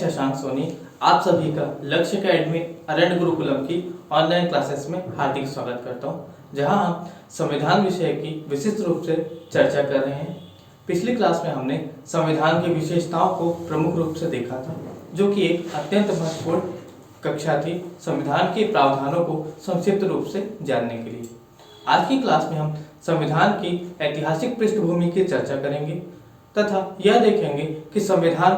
शशांक सोनी आप सभी का लक्ष्य एकेडमी अरण्य गुरुकुलम की ऑनलाइन क्लासेस में हार्दिक स्वागत करता हूं, जहां हम संविधान विषय की विशिष्ट रूप से चर्चा कर रहे हैं। पिछली क्लास में हमने संविधान की विशेषताओं को प्रमुख रूप से देखा था, जो कि एक अत्यंत महत्वपूर्ण कक्षा थी संविधान के प्रावधानों को संक्षिप्त रूप से जानने के लिए। आज की क्लास में हम संविधान की ऐतिहासिक पृष्ठभूमि की चर्चा करेंगे तथा यह देखेंगे कि संविधान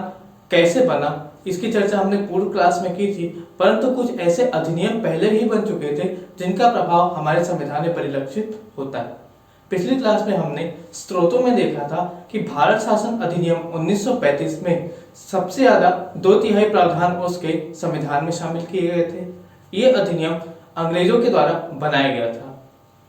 कैसे बना। इसकी चर्चा हमने पूर्व क्लास में की थी, परंतु कुछ ऐसे अधिनियम पहले भी बन चुके थे जिनका प्रभाव हमारे संविधान में परिलक्षित होता है। पिछली क्लास में हमने स्रोतों में देखा था कि भारत शासन अधिनियम 1935 में सबसे ज्यादा 2/3 प्रावधान उसके संविधान में शामिल किए गए थे। ये अधिनियम अंग्रेजों के द्वारा बनाया गया था।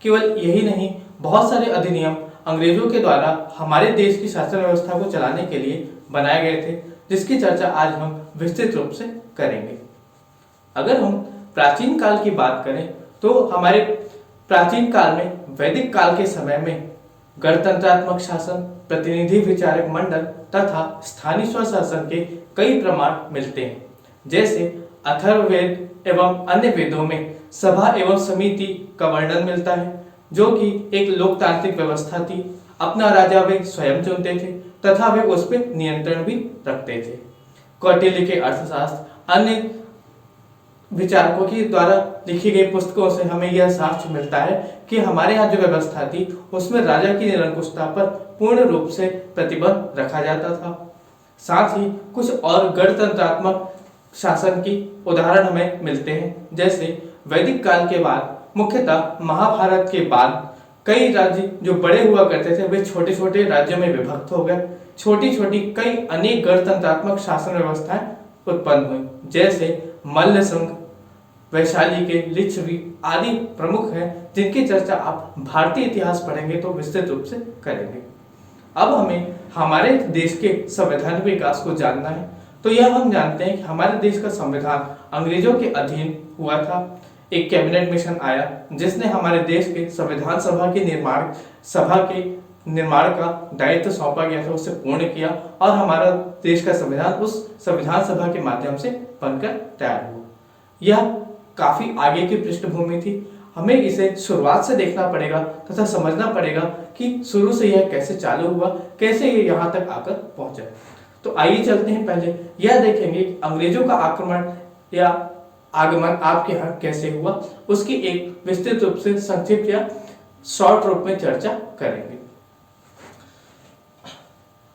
केवल यही नहीं, बहुत सारे अधिनियम अंग्रेजों के द्वारा हमारे देश की शासन व्यवस्था को चलाने के लिए बनाए गए थे, जिसकी चर्चा आज हम विस्तृत रूप से करेंगे। अगर हम प्राचीन काल की बात करें तो हमारे प्राचीन काल में वैदिक काल के समय में गणतंत्रात्मक शासन, प्रतिनिधि विचारक मंडल तथा स्थानीय स्वशासन के कई प्रमाण मिलते हैं। जैसे अथर्ववेद एवं अन्य वेदों में सभा एवं समिति का वर्णन मिलता है, जो कि एक लोकतांत्रिक व्यवस्था थी। अपना राजा वे स्वयं चुनते थे तथा वे उस पर नियंत्रण भी रखते थे। कौटिल्य के अर्थशास्त्र, अन्य विचारकों के द्वारा लिखी गई पुस्तकों से हमें यह साक्ष्य मिलता है कि हमारे यहाँ जो व्यवस्था थी उसमें राजा की निरंकुशता पर पूर्ण रूप से प्रतिबंध रखा जाता था। साथ ही कुछ और गणतंत्रात्मक शासन की उदाहरण हमें मिलते हैं। जैसे वैदिक काल के बाद, मुख्यतः महाभारत के बाद, कई राज्य जो बड़े हुआ करते थे वे छोटे छोटे राज्यों में विभक्त हो गए। छोटी छोटी कई अनेक गणतंत्रात्मक शासन व्यवस्थाएं उत्पन्न हुई, जैसे मल्ल संघ, वैशाली के लिच्छवी आदि प्रमुख हैं, जिनकी चर्चा आप भारतीय इतिहास पढ़ेंगे तो विस्तृत रूप से करेंगे। अब हमें हमारे देश के संवैधानिक विकास को जानना है, तो यह हम जानते हैं कि हमारे देश का संविधान अंग्रेजों के अधीन हुआ था। एक कैबिनेट मिशन आया जिसने हमारे देश के संविधान सभा के निर्माण का दायित्व सौंपा गया था, उसे पूर्ण किया और हमारा देश का संविधान उस संविधान सभा के माध्यम से बनकर तैयार हुआ। यह काफी आगे की पृष्ठभूमि थी। हमें इसे शुरुआत से देखना पड़ेगा तथा समझना पड़ेगा कि शुरू से यह कैसे चालू हुआ, कैसे ये यहाँ तक आकर पहुंचा। तो आइए चलते हैं, पहले यह देखेंगे कि अंग्रेजों का आक्रमण या आगमन आपके यहाँ कैसे हुआ, उसकी एक विस्तृत रूप से संक्षिप्त या शॉर्ट रूप में चर्चा करेंगे।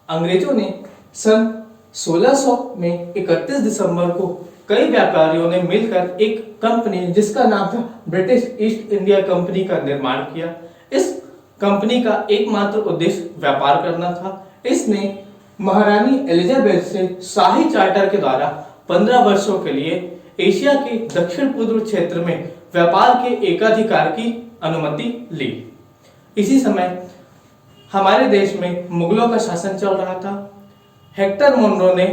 अंग्रेजों ने सन 1600 में 31 दिसंबर को कई व्यापारियों ने मिलकर एक कंपनी जिसका नाम था ब्रिटिश ईस्ट इंडिया कंपनी का निर्माण किया। इस कंपनी का एकमात्र उद्देश्य व्यापार करना था। इसने महारानी एलिजाबेथ से शाही चार्टर के द्वारा 15 वर्षों के लिए एशिया के दक्षिण पूर्व क्षेत्र में व्यापार के एकाधिकार की अनुमति ली। इसी समय हमारे देश में मुगलों का शासन चल रहा था। हेक्टर मोनरो ने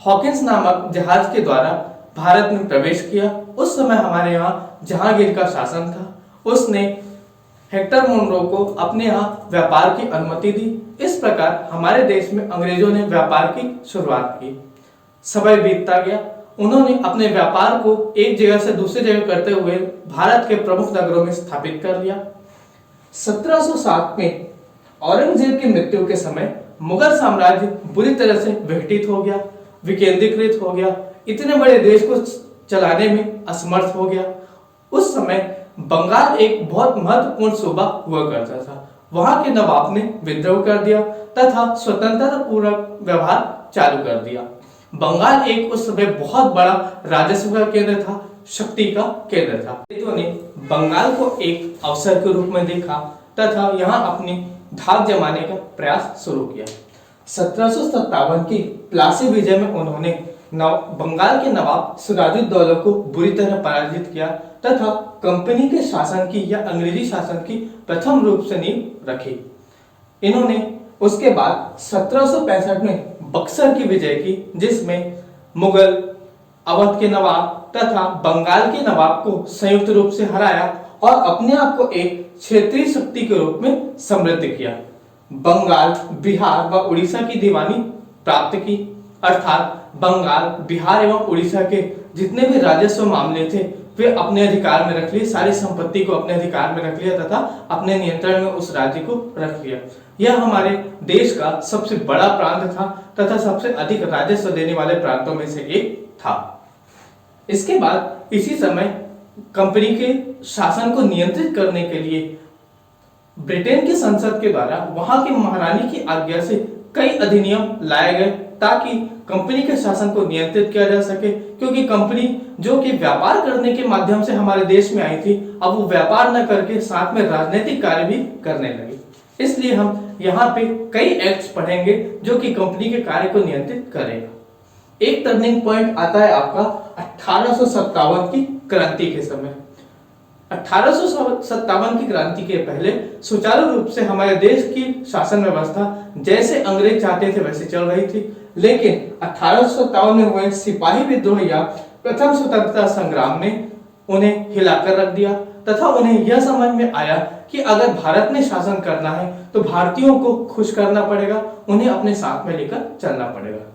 हॉकिंस नामक जहाज के द्वारा भारत में प्रवेश किया। उस समय हमारे यहाँ जहांगीर का शासन था। उसने हेक्टर मोनरो को अपने यहाँ व्यापार की अनुमति दी। इस प्रकार हमारे देश में अंग्रेजों ने व्यापार की शुरुआत की। समय बीतता गया। उन्होंने अपने व्यापार को एक जगह से दूसरी जगह करते हुए भारत के प्रमुख नगरों में स्थापित कर लिया। 1707 में औरंगजेब की मृत्यु के समय मुगल साम्राज्य बुरी तरह से विघटित हो गया, विकेंद्रीकृत हो गया, इतने बड़े देश को चलाने में असमर्थ हो गया। उस समय बंगाल एक बहुत महत्वपूर्ण सूबा हुआ करता था। वहां के नवाब ने विद्रोह कर दिया तथा स्वतंत्रता पूर्वक व्यवहार चालू कर दिया। बंगाल एक उस समय बहुत बड़ा राजस्व का केंद्र था, शक्ति का केंद्र था। अंग्रेजों ने बंगाल को एक अवसर के रूप में देखा तथा यहाँ अपनी धाक जमाने का प्रयास शुरू किया। 1757 की प्लासी विजय में उन्होंने बंगाल के नवाब सिराजुद्दौला को बुरी तरह पराजित किया तथा कंपनी के शासन की या अंग्रेजी शासन की प्रथम रूप से नींव रखी। इन्होंने उसके बाद 1765 में बक्सर की विजय की, जिसमें मुगल, अवध के नवाब तथा बंगाल के नवाब को संयुक्त रूप से हराया और अपने आप को एक क्षेत्रीय शक्ति के रूप में समृद्ध किया। बंगाल, बिहार व उड़ीसा की दीवानी प्राप्त की। अर्थात बंगाल, बिहार एवं उड़ीसा के जितने भी राजस्व मामले थे वे अपने अधिकार में रख लिए, सारी संपत्ति को अपने अधिकार में रख लिया तथा अपने नियंत्रण में उस राज्य को रख लिया। यह हमारे देश का सबसे बड़ा प्रांत था तथा सबसे अधिक राजस्व देने वाले प्रांतों में से एक था। इसके बाद इसी समय कंपनी के शासन को नियंत्रित करने के लिए ब्रिटेन की संसद के द्वारा वहां के महारानी की आज्ञा से कई अधिनियम लाए गए ताकि कंपनी के शासन को नियंत्रित किया जा सके, क्योंकि कंपनी जो कि व्यापार करने के माध्यम से हमारे देश में आई थी, अब वो व्यापार न करके साथ में राजनीतिक कार्य भी करने लगी। इसलिए हम यहाँ पे कई एक्ट्स पढ़ेंगे जो कि कंपनी के कार्य को नियंत्रित करेगा। एक टर्निंग पॉइंट आता है आपका 1857 की क्रांति के समय। 1857 की क्रांति के पहले सुचारू रूप से हमारे देश की शासन व्यवस्था जैसे अंग्रेज चाहते थे वैसे चल रही थी, लेकिन 1857 में हुए सिपाही विद्रोह या प्रथम स्वतंत्रता संग्राम ने उन्हें हिलाकर रख दिया तथा उन्हें यह समझ में आया कि अगर भारत में शासन करना है तो भारतीयों को खुश करना पड़ेगा, उन्हें अपने साथ में लेकर चलना पड़ेगा।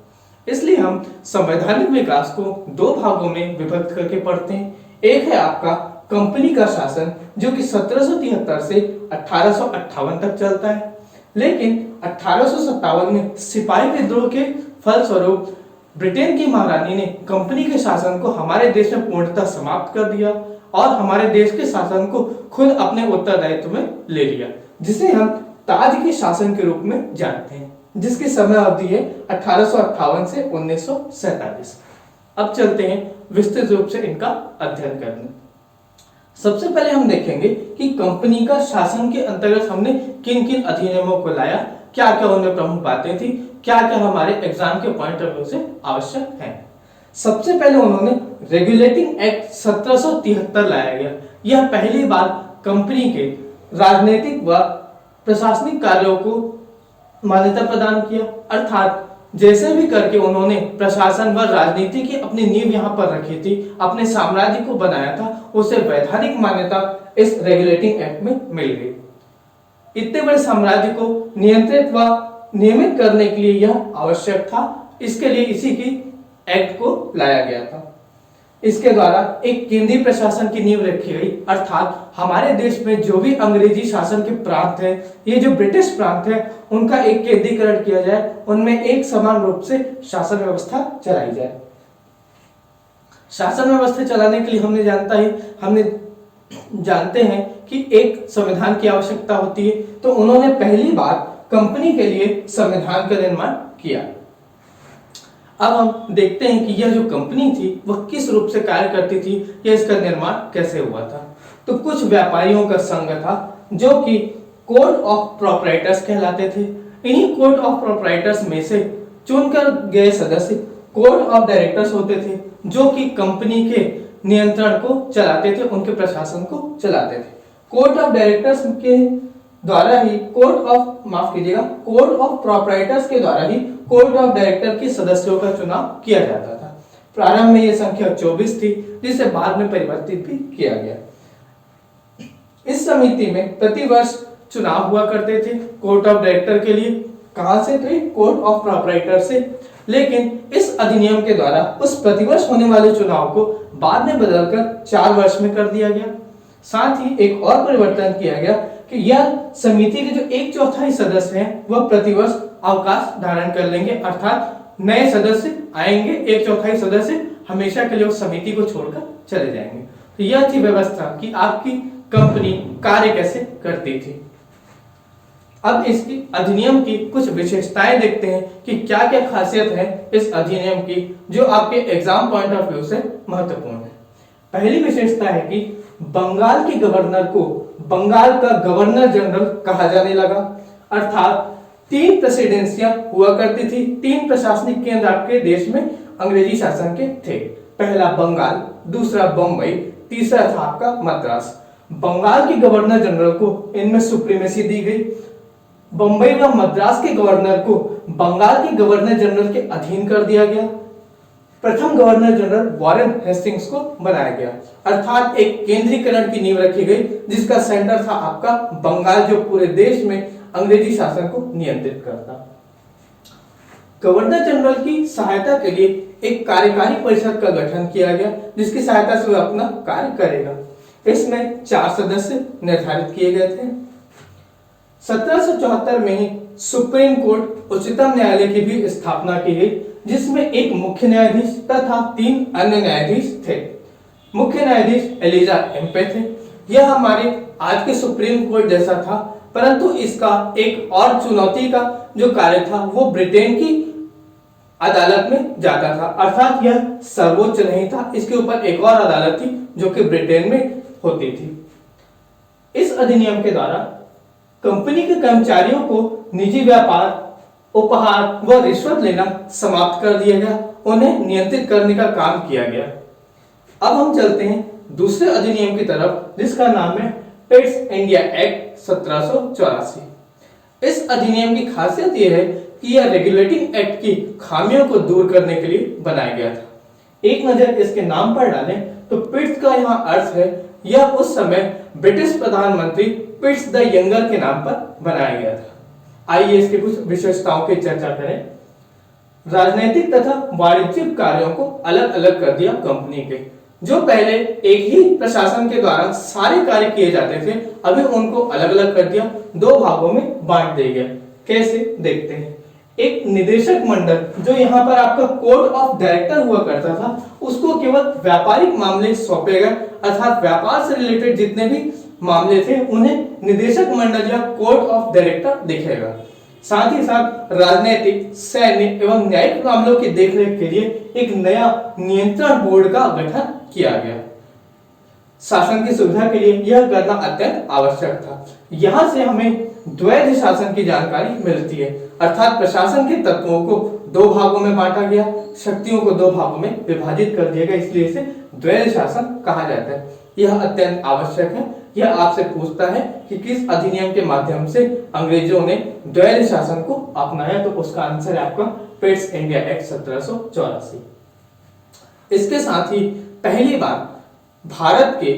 इसलिए हम संवैधानिक विकास को दो भागों में विभक्त करके पढ़ते हैं। एक है आपका कंपनी का शासन जो कि 1773 से 1858 तक चलता है, लेकिन 1857 में सिपाही विद्रोह के फलस्वरूप ब्रिटेन की महारानी ने कंपनी के शासन को हमारे देश में पूर्णतः समाप्त कर दिया और हमारे देश के शासन को खुद अपने उत्तरदायित्व में ले लिया, जिसे हम ताज के शासन के रूप में जानते हैं, जिसकी समय अवधि है 1858 से 1947। अब चलते हैं विस्तृत रूप से इनका अध्ययन करने। सबसे पहले हम देखेंगे कि कंपनी का शासन के अंतर्गत हमने किन किन अधिनियमों को लाया, क्या क्या उनमें प्रमुख बातें थी, क्या क्या हमारे एग्जाम के पॉइंट ऑफ व्यू से आवश्यक है। सबसे पहले उन्होंने रेगुलेटिंग एक्ट 1773 लाया गया। यह पहली बार कंपनी के राजनीतिक व प्रशासनिक कार्यों को मान्यता प्रदान किया, अर्थात जैसे भी करके उन्होंने प्रशासन व राजनीति की अपनी नींव यहाँ पर रखी थी, अपने साम्राज्य को बनाया था, उसे वैधानिक मान्यता इस रेगुलेटिंग एक्ट में मिल गई। इतने बड़े साम्राज्य को नियंत्रित व नियमित करने के लिए यह आवश्यक था, इसके लिए इसी की एक्ट को लाया गया था। इसके द्वारा एक केंद्रीय प्रशासन की नींव रखी गई, अर्थात हमारे देश में जो भी अंग्रेजी शासन के प्रांत हैं, ये जो ब्रिटिश प्रांत है, उनका एक केंद्रीकरण किया जाए, उनमें एक समान रूप से शासन व्यवस्था चलाई जाए। शासन व्यवस्था चलाने के लिए हमने जानते हैं कि एक संविधान की आवश्यकता होती है, तो उन्होंने पहली बार कंपनी के लिए संविधान का निर्माण किया। अब हम देखते हैं कि यह जो कंपनी थी वह किस रूप से कार्य करती थी या इसका निर्माण कैसे हुआ था। तो कुछ व्यापारियों का संघ था जो कि कोर्ट ऑफ प्रोप्राइटर्स कहलाते थे। इन्हीं कोर्ट ऑफ प्रोप्राइटर्स में से चुनकर गए सदस्य कोर्ट ऑफ डायरेक्टर्स होते थे, जो कि कंपनी के नियंत्रण को चलाते थे, उनके प्रशासन को चलाते थे। कोर्ट ऑफ डायरेक्टर्स के द्वारा ही कोर्ट ऑफ प्रोप्राइटर्स के द्वारा ही कोर्ट ऑफ डायरेक्टर के सदस्यों का चुनाव किया जाता था। प्रारंभ में यह संख्या 24 थी, जिसे बाद में परिवर्तित भी किया गया। इस समिति में प्रतिवर्ष चुनाव हुआ करते थे कोर्ट ऑफ डायरेक्टर के लिए। कहां से? तो कोर्ट ऑफ प्रोप्राइटर से। लेकिन इस अधिनियम के द्वारा उस प्रतिवर्ष होने वाले चुनाव को बाद में बदलकर 4 वर्ष में कर दिया गया। साथ ही एक और परिवर्तन किया गया कि यह समिति के जो 1/4 सदस्य हैं वह प्रतिवर्ष अवकाश धारण कर लेंगे, अर्थात नए सदस्य आएंगे, 1/4 सदस्य हमेशा के लिए उस समिति को छोड़कर चले जाएंगे। तो यह थी व्यवस्था कि आपकी कंपनी कार्य कैसे करती थी। अब इसकी अधिनियम की कुछ विशेषताएं देखते हैं कि क्या क्या खासियत है इस अधिनियम की जो आपके एग्जाम पॉइंट ऑफ व्यू से महत्वपूर्ण है। पहली विशेषता है कि बंगाल के गवर्नर को बंगाल का गवर्नर जनरल कहा जाने लगा, अर्थात 3 प्रेसिडेंसियां हुआ करती थी। 3 प्रशासनिक केंद्र आपके देश में अंग्रेजी शासन के थे। पहला बंगाल, दूसरा बंबई, तीसरा था आपका मद्रास। बंगाल के गवर्नर जनरल को इनमें सुप्रीमेसी दी गई। बंबई व मद्रास के गवर्नर को बंगाल के गवर्नर जनरल के अधीन कर दिया गया। प्रथम गवर्नर जनरल वॉरेन हेस्टिंग्स को बनाया गया, अर्थात एक केंद्रीकरण की नींव रखी गई जिसका सेंटर था आपका बंगाल, जो पूरे देश में अंग्रेजी शासन को नियंत्रित करता। गवर्नर जनरल की सहायता के लिए एक कार्यकारी परिषद का गठन किया गया, जिसकी सहायता से वह अपना कार्य करेगा। इसमें 4 सदस्य निर्धारित किए गए थे। 1774 में ही सुप्रीम कोर्ट उच्चतम न्यायालय की भी स्थापना की गई, जिसमें एक मुख्य न्यायाधीश तथा 3 अन्य न्यायाधीश थे। मुख्य न्यायाधीश एलिजा एम्पे थे। यह हमारे आज के सुप्रीम कोर्ट जैसा था, परंतु इसका एक और चुनौती का जो कार्य था वो ब्रिटेन की अदालत में जाता था, अर्थात यह सर्वोच्च नहीं था। इसके ऊपर एक और अदालत थी जो कि ब्रिटेन में होती थी। इस अधिनियम के द्वारा कंपनी के कर्मचारियों को निजी व्यापार, उपहार व रिश्वत लेना समाप्त कर दिया गया, उन्हें नियंत्रित करने का काम किया गया। अब हम चलते हैं दूसरे अधिनियम की तरफ, जिसका नाम है पिट्स इंडिया एक्ट 1784। इस अधिनियम की खासियत यह है कि यह रेगुलेटिंग एक्ट की खामियों को दूर करने के लिए बनाया गया था। एक नजर इसके नाम पर डालें तो पिट्स का यहाँ अर्थ है, यह उस समय ब्रिटिश प्रधानमंत्री पिट्स द यंगर के नाम पर बनाया गया था। आइए इसके कुछ विशेषताओं की चर्चा करें। राजनीतिक तथा वाणिज्यिक कार्यों को अलग अलग कर दिया कंपनी के। जो पहले एक ही प्रशासन के द्वारा सारे कार्य किए जाते थे, अभी उनको अलग अलग कर दिया, 2 भागों में बांट दिया गया। कैसे, देखते हैं। एक निदेशक मंडल, जो यहाँ पर आपका कोर्ट ऑफ डायरेक्टर हुआ करता था, उसको केवल व्यापारिक मामले सौंपे गए, अर्थात व्यापार से रिलेटेड जितने भी मामले थे उन्हें निदेशक मंडल या कोर्ट ऑफ डायरेक्टर देखेगा। साथ ही साथ राजनीतिक, सैन्य एवं न्यायिक मामलों की देखरेख के लिए एक नया नियंत्रण बोर्ड का गठन किया गया। शासन की सुविधा के लिए यह करना अत्यंत आवश्यक था। यहाँ से हमें द्वैध शासन की जानकारी मिलती है, अर्थात प्रशासन के तत्वों को 2 भागों में बांटा गया, शक्तियों को 2 भागों में विभाजित कर दिया गया, इसलिए इसे द्वैध शासन कहा जाता है। यह अत्यंत आवश्यक है। यह आपसे पूछता है कि किस अधिनियम के माध्यम से अंग्रेजों ने द्वैध शासन को अपनाया, तो उसका आंसर है आपका पिट्स इंडिया एक्ट 1784। इसके साथ ही पहली बार भारत के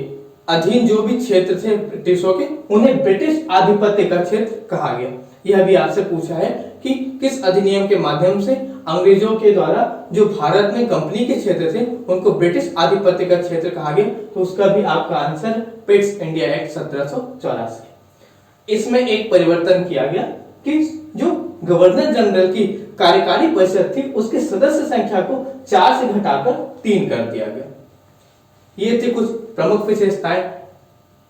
अधीन जो भी क्षेत्र थे ब्रिटिशों के, उन्हें ब्रिटिश आधिपत्य का क्षेत्र कहा गया। यह भी आपसे पूछा है कि किस अधिनियम के माध्यम से अंग्रेजों के द्वारा जो भारत में कंपनी के क्षेत्र थे उनको ब्रिटिश आधिपत्य का क्षेत्र कहा गया, तो उसका भी आपका आंसर पिट्स इंडिया एक्ट 1784। इसमें एक परिवर्तन किया गया कि जो गवर्नर जनरल की कार्यकारी परिषद थी उसके सदस्य संख्या को 4 से घटाकर 3 कर दिया गया। ये थी कुछ प्रमुख विशेषताएं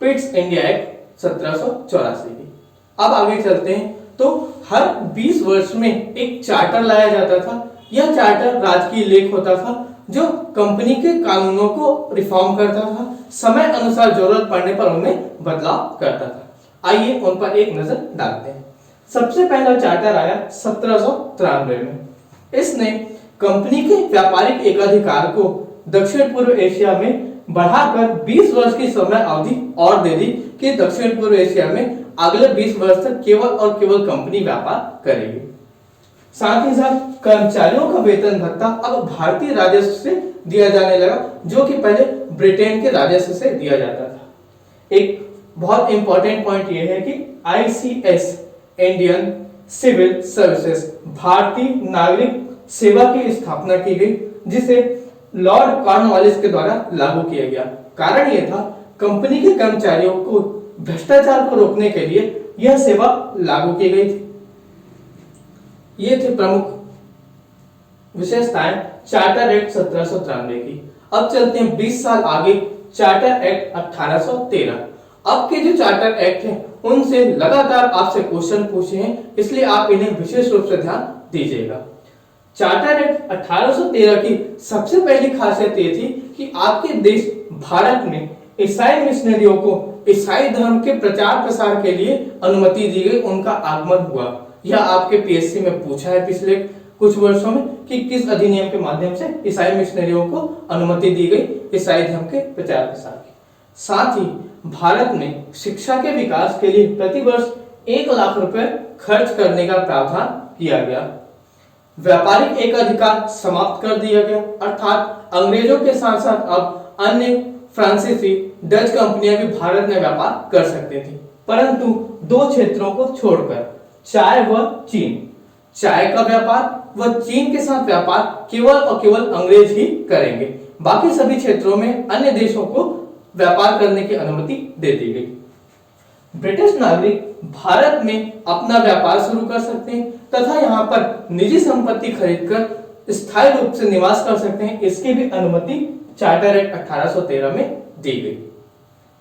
पिट्स इंडिया एक्ट 1784 की। अब आगे चलते हैं। तो हर 20 वर्ष में एक चार्टर लाया जाता था। यह चार्टर राजकीय लेख होता था जो कंपनी के कानूनों को रिफॉर्म करता था, समय अनुसार जरूरत पड़ने पर उनमें बदलाव करता था। आइए उन पर एक नजर डालते हैं। सबसे पहला चार्टर आया 1793 में। इसने कंपनी के व्यापारिक एकाधिकार को दक्षिण पूर्व एशिया में बढ़ाकर 20 वर्ष की समय अवधि और दे दी कि दक्षिण पूर्व एशिया में अगले 20 वर्ष तक केवल और केवल कंपनी व्यापार करेगी। साथ ही साथ कर्मचारियों का वेतन भत्ता अब भारतीय राजस्व से दिया जाने लगा, जो कि पहले ब्रिटेन के राजस्व से दिया जाता था। एक बहुत इंपॉर्टेंट पॉइंट यह है कि ICS इंडियन सिविल सर्विसेज भारतीय नागरिक सेवा की स्थापना की गई, जिसे लॉर्ड कॉर्नवालिस के द्वारा लागू किया गया। कारण यह था कंपनी के कर्मचारियों को भ्रष्टाचार को रोकने के लिए यह सेवा लागू की गई थी। ये थे प्रमुख विशेषताएं चार्टर एक्ट 1793 की। अब चलते हैं 20 साल आगे, चार्टर एक्ट 1813। अब के जो चार्टर एक्ट हैं उनसे लगातार आपसे क्वेश्चन पूछे हैं, इसलिए आप इन्हें विशेष रूप से ध्यान दीजिएगा। चार्टर एक्ट 1813 की सबसे पहली खासियत ये थी कि आपके देश भारत में ईसाई मिशनरियों को ईसाई धर्म के प्रचार प्रसार के लिए अनुमति दी गई, उनका आगमन हुआ। यह आपके PSC में पूछा है पिछले कुछ वर्षों में कि किस अधिनियम के माध्यम से ईसाई मिशनरियों को अनुमति दी गई ईसाई धर्म के प्रचार प्रसार की। साथ ही भारत में शिक्षा के विकास के लिए प्रतिवर्ष 1 लाख रुपए खर्च करने का प्रावधान किया गया। व्यापारिक एकाधिकार समाप्त कर दिया गया, अर्थात अंग्रेजों के साथ साथ अब अन्य फ्रांसीसी डच कंपनियां भी भारत में व्यापार कर सकती थी, परंतु 2 क्षेत्रों को छोड़कर, चाय व चीन। चाय का व्यापार व चीन के साथ व्यापार केवल और केवल अंग्रेज ही करेंगे। बाकी सभी क्षेत्रों में अन्य देशों को व्यापार करने की अनुमति दे दी गई। ब्रिटिश नागरिक भारत में अपना व्यापार शुरू कर सकते हैं तथा यहाँ पर निजी संपत्ति खरीदकर स्थायी रूप से निवास कर सकते हैं। इसकी भी अनुमति चार्टर एक्ट 1813 में दी गई।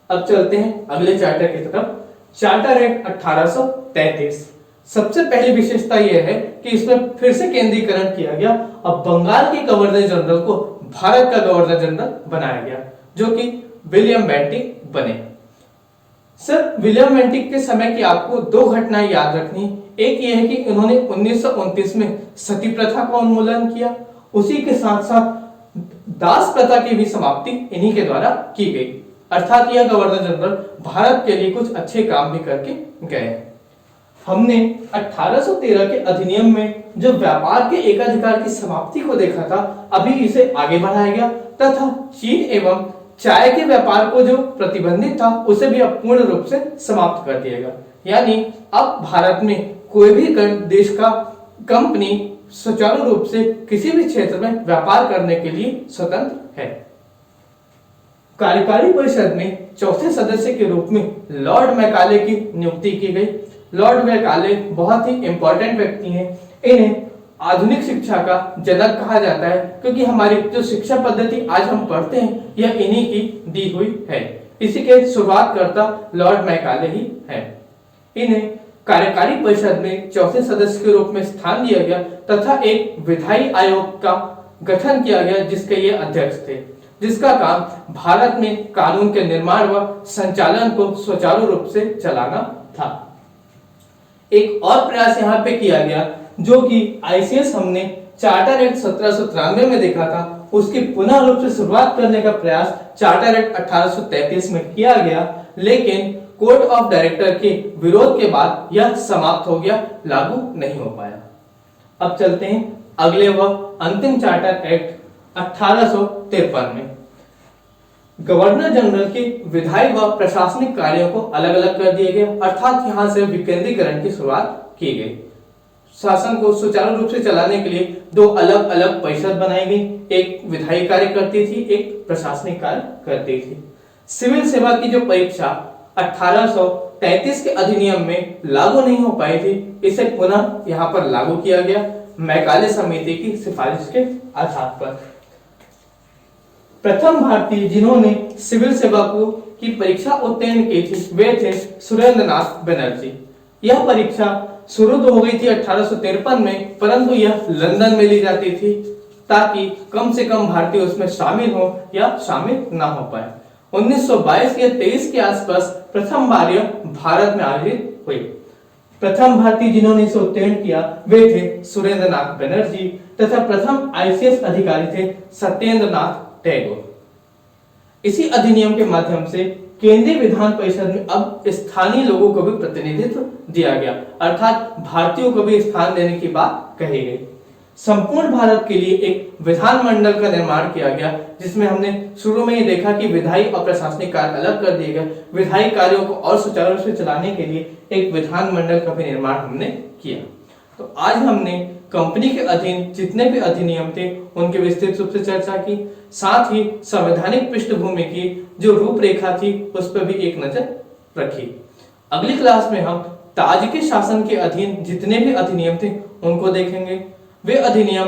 अब चलते हैं अगले चार्टर की तरफ। Charter act 1833। सबसे पहली विशेषता यह है कि इसमें फिर से केंद्रीकरण किया गया। अब बंगाल के गवर्नर जनरल को भारत का गवर्नर जनरल बनाया गया, जो कि विलियम बेंटिक बने। सर, विलियम बेंटिक के समय की आपको दो घटनाएं याद रखनी। एक यह है कि उन्होंने 1929 में सती प्रथा का उन्मूलन किया। उसी के साथ साथ दास प्रथा की भी समाप्ति इन्हीं के द्वारा की गई। अर्थात यह गवर्नर जनरल भारत के लिए कुछ अच्छे काम भी करके गए। हमने 1813 के अधिनियम में जो व्यापार के एकाधिकार की समाप्ति को देखा था, अभी इसे आगे बढ़ाया गया तथा चीन एवं चाय के व्यापार को जो प्रतिबंधित था उसे भी अब पूर्ण रूप से समाप्त कर दिया गया। यानी अब भारत में कोई भी देश का कंपनी सुचारू रूप से किसी भी क्षेत्र में व्यापार करने के लिए स्वतंत्र है। कार्यकारी परिषद में चौथे सदस्य के रूप में लॉर्ड मैकाले की नियुक्ति की गई। लॉर्ड मैकाले बहुत ही इंपॉर्टेंट व्यक्ति हैं। इन्हें आधुनिक शिक्षा का जनक कहा जाता है, क्योंकि हमारी जो शिक्षा पद्धति आज हम पढ़ते हैं यह इन्हीं की दी हुई है। इसी के शुरुआतकर्ता लॉर्ड मैकाले ही है। इन्हें कार्यकारी परिषद में चौथे सदस्य के रूप में स्थान दिया गया तथा एक विधायी आयोग का गठन किया गया, जिसके ये अध्यक्ष थे, जिसका काम भारत में कानून के निर्माण व संचालन को सुचारू रूप से चलाना था। एक और प्रयास यहाँ पे किया गया, जो कि आईसीएस हमने चार्टर एक्ट 1793 में देखा था, उसकी पुनः रूप से शुरुआत करने का प्रयास चार्टर एक्ट 1833 में किया गया, लेकिन कोर्ट ऑफ डायरेक्टर के विरोध के बाद यह समाप्त हो गया, लागू नहीं हो पाया। अब चलते हैं अगले व अंतिम चार्टर एक्ट 1853 में। गवर्नर जनरल के विधायी व प्रशासनिक कार्यों को अलग अलग कर दिया गया, अर्थात यहां से विकेंद्रीकरण की शुरुआत की गई। शासन को सुचारू रूप से चलाने के लिए दो अलग अलग परिषद बनाई गई, एक विधायी कार्य करती थी, एक प्रशासनिक कार्य करती थी। सिविल सेवा की जो परीक्षा 1833 के अधिनियम में लागू नहीं हो पाई थी, इसे पुनः यहाँ पर लागू किया गया मैकाले समिति की सिफारिश के आधार पर। प्रथम भारतीय जिन्होंने सिविल सेवा की परीक्षा उत्तीर्ण की थी वे थे सुरेंद्र नाथ बनर्जी। यह परीक्षा शुरू तो हो गई थी 1853 में, परंतु यह लंदन में ली जाती थी ताकि कम से कम भारतीय उसमें शामिल हो या शामिल ना हो पाए। 1922 या 23 के आसपास प्रथम बार यह भारत में आयोजित हुई। प्रथम भारतीय जिन्होंने इसे उत्तीर्ण किया वे थे सुरेंद्र नाथ बनर्जी तथा प्रथम आईसीएस अधिकारी थे सत्येंद्र नाथ टैगोर। इसी अधिनियम के माध्यम से केंद्रीय विधान परिषद में अब स्थानीय लोगों को भी प्रतिनिधित्व दिया गया, अर्थात भारतीयों को भी स्थान देने की बात कही गई। संपूर्ण भारत के लिए एक विधान मंडल का निर्माण किया गया, जिसमें हमने शुरू में ही देखा कि विधायी और प्रशासनिक कार्य अलग कर दिए गए। विधायी कार्यों को और सुचारू रूप से चलाने के लिए एक विधान मंडल का भी निर्माण हमने किया। तो आज हमने कंपनी के अधीन जितने भी अधिनियम थे उनके विस्तृत रूप से चर्चा की, साथ ही संवैधानिक पृष्ठभूमि की जो रूपरेखा थी उस पर भी एक नजर रखी। अगली क्लास में हम ताज के शासन के अधीन जितने भी अधिनियम थे उनको देखेंगे। वे अधिनियम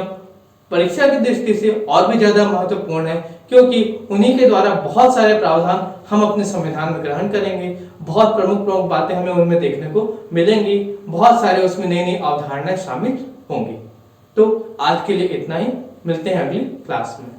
परीक्षा की दृष्टि से और भी ज्यादा महत्वपूर्ण है, क्योंकि उन्हीं के द्वारा बहुत सारे प्रावधान हम अपने संविधान में ग्रहण करेंगे। बहुत प्रमुख बातें हमें उनमें देखने को मिलेंगी, बहुत सारे उसमें नई नई अवधारणाएं शामिल होंगी। तो आज के लिए इतना ही, मिलते हैं अगली क्लास में।